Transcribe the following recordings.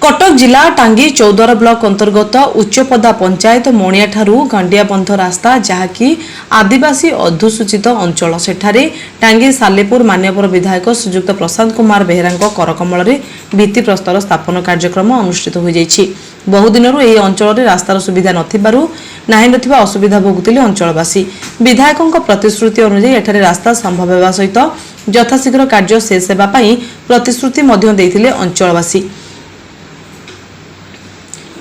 कटक जिला टांगी चौदर ब्लॉक अंतर्गत उच्चपदा पंचायत मणिया ठारू गांडियाबंध रास्ता जहाँकि आदिवासी अध्युसूचित अंचल सेठारे टांगी सालेपुर मान्यवर विधायक श्रीजुक्त प्रशांत कुमार बेहेरा करकमल भित्तिप्रस्तर स्थापन कार्यक्रम अनुष्ठित हो जाइछि। बहुदिन यह अंचल रास्तार सुविधा नथिबा असुविधा भोगुतिले अंचलवासी। विधायकों प्रतिश्रुति अनुसार एठारे रास्ता संभव होगा सहित यथाशीघ्र कार्य शेष हेबा पई प्रतिश्रुति मध्य देइथिले अंचलवासी।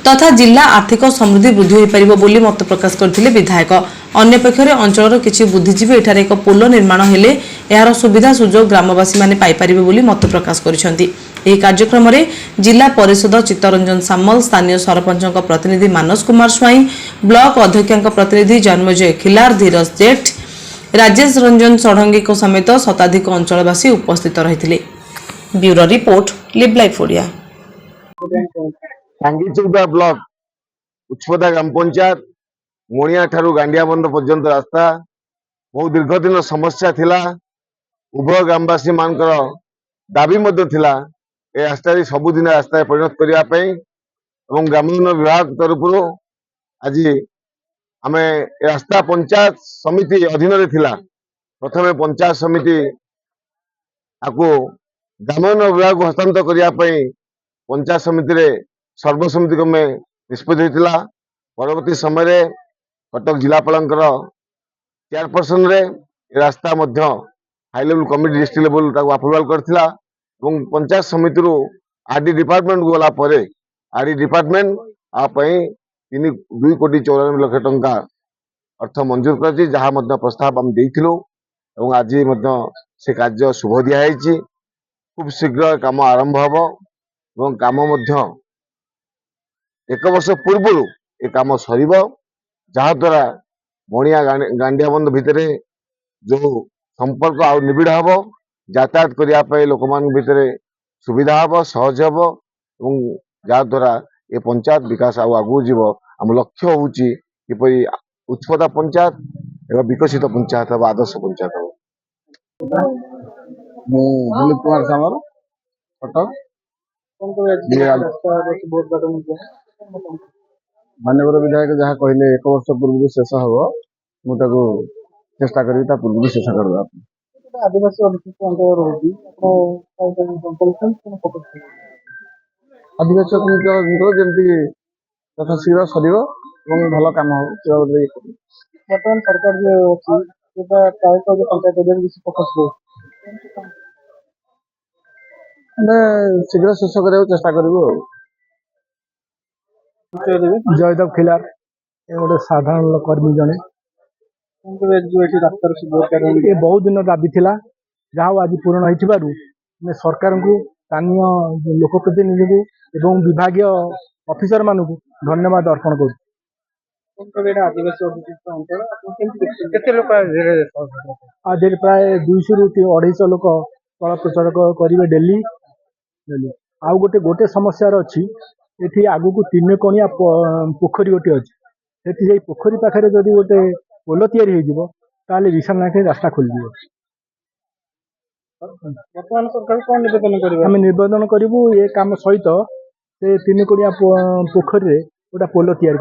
तथा जिला आर्थिक समृद्धि वृद्धि हो पारिबो बोली मत प्रकाश करथिले विधायक। अन्य पक्षरे अंचलर किछि बुद्धिजीवी एठारे एक पोल निर्माण हेले एहार सुविधा सुजोग ग्रामवासी माने पाई पारिबे बोली मत प्रकाश करिसेंति। एही कार्यक्रम रे जिला परिषद चित्तरंजन सामल, स्थानीय सरपंचक प्रतिनिधि मानस कुमार स्वाई, ब्लॉक अध्यक्षक प्रतिनिधि जन्मजय खिलार, धीरज जेठ, राजेश रंजन षडंगी को समेत शताधिक अंचलवासी उपस्थित रहिथिले। Bureau report live life Odia. Tangi Choudwar block उच्चपदा ग्राम पंचायत मणिया ठारू गांडियाबंध पर्यंत रास्ता बहुत दीर्घ दिन समस्या थिला। उभय ग्रामवासी मानकर दाबी मध्य थिला ए रास्ता सबुदिन रास्ता परिणत करने ग्रामीण विभाग तरफ आज आम रास्ता पंचायत समिति अधीन रे थिला। प्रथम पंचायत समिति आपको ग्रामीण विभाग को हस्तांतर करने पंचायत समिति रे सर्वसम्मति क्रमे निष्पत्ति होता। परवर्ती समय कटक जिलापाल चेयरपर्सन रे रास्ता high level committee district level approval करथिला। पंचायत समिति रू आरडी डिपार्टमेंट को गला आरडी डिपार्टमेंट ₹2,94,00,000 टंका अर्थ मंजूर कर जहाँ प्रस्ताव आम देइथिलु एवं आज से कार्य शुभ दिखाई। खूब शीघ्र काम आरंभ हबो एवं काम एक वर्ष पूर्व ये कम सर जहाद्वारा मणिया गांडियाबंध भितर जो संपर्क आउ निबिड़ हम यातायात करने लोक मान भितर सुविधा हम सहज हम जहाद्वारा ये पंचायत विकास आगू जीव। आम लक्ष्य हूँ किपरि उच्चपदा पंचायत एवं विकसित पंचायत हम आदर्श पंचायत हम। दिलीप कुमार सामर कटक मान्यवर विधायक जहाँ कहले 1 वर्ष पूर्व शेष हम मुझे चेष्टा करी पूर्व शेष कर आदिवासी आदिवासी जमी यथा शीघ्र सर भल कम हो बर्तमान सरकार जो शीघ्र शेष करने चेष्टा करूँ। जयदेव खिलार गोटे साधारण कर्मी जड़े ये बहुत दिन दाबी थिला जहाँ आज पूरण हो सरकार को स्थानीय लोकप्रतिनिधि को एवं विभाग ऑफिसर मान धन्यवाद अर्पण कर। प्राय 200 ରୁ 250 लोक चल प्रचार करेंगे डेली। आउ गोटे समस्या अच्छी ये आगु को 3 कोणिया पोखरी गोटे अच्छी से पोखरी पाखे जदि गोटे पोल या विशाल नायक रास्ता खोल आम निवेदन करूँ ये कम सहित से 3 कोणिया पोखरी गोटे पोल या।